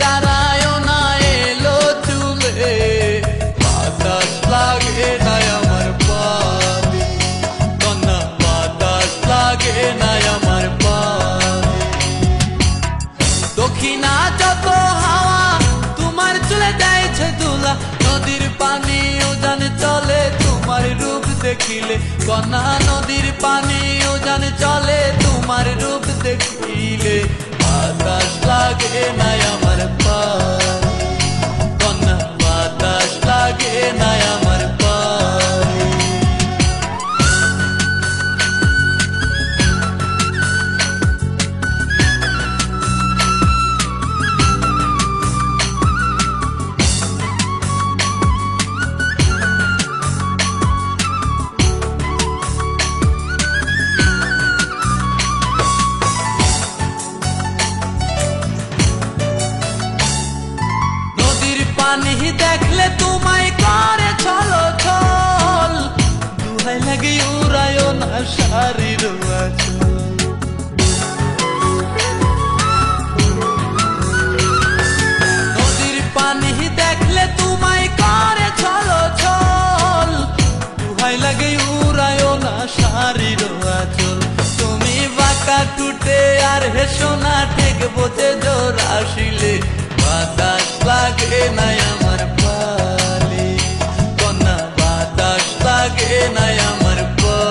দাঁড়ায় না এলো চুলে, বাতাস লাগে না আমার পানে, কন্যা বাতাস লাগে না আমার পানে। দক্ষিণা যত হাওয়া তোমার চলে যাইছে দুলা, নদীর পানি উজান চলে তোমার রূপ দেখিলে, কন্যা নদীর পানি উজান চলে তোমার রূপ দেখিলে, বাতাস লাগে না আমার পানে, কন্যা বাতাস লাগে না আমার পানে। পানি দেখলে তোমায় করে ছলো ছল, দুহাই লাগে উড়ায় না শাড়ির আঁচল। নদীর পানি দেখলে তোমায় করে ছলো ছল, দুহাই লাগে উড়ায় না শাড়ির আঁচল। তুমি বাঁকা টুটে আর হেসো না ঠিক বোঝে জোর আসিলে, বাতাস লাগে না আমার পালে, কন্যা বাতাস লাগে না আমার পালে।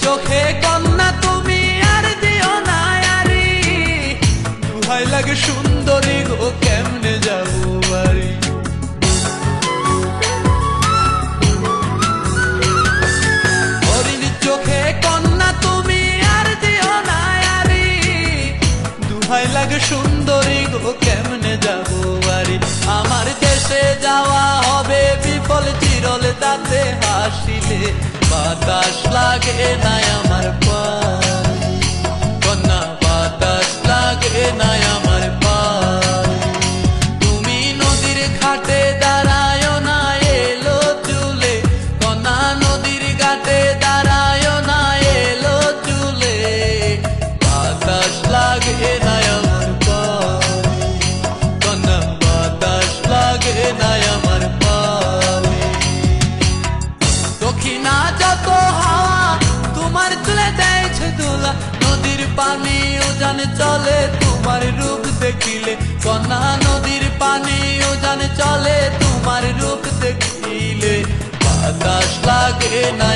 চোখে কন্যা তুমি আর দিও না আরি, দুহাই লাগে সুন্দরী গো কেমনে যাবো বাড়ি। হরিণ চোখে কন্যা তুমি আর দিও না আরি, দুহাই লাগে সুন্দরী গো কেমনে যাবো বাড়ি। আমার দেশে যাওয়া হবে বিফল চিরল তাতে হাসিলে, বাতাস লাগে না আমার পানে, কন্যা বাতাস লাগে না আমার পানে। তুমি নদীর ঘাটে দাঁড়ায় না এলো চুলে, কন্যা নদীর ঘাটে দাঁড়ায় না এলো চুলে, বাতাস লাগে না আমার পানে, কন্যা বাতাস লাগে না আমার পানে। দক্ষিণা যত হাওয়া তোমার চলে যাইছে দোলা, নদীর পানি উজান চলে তোমার রূপ দেখিলে, কন্যা নদীর পানি উজান চলে তোমার রূপ দেখিলে, বাতাস লাগে না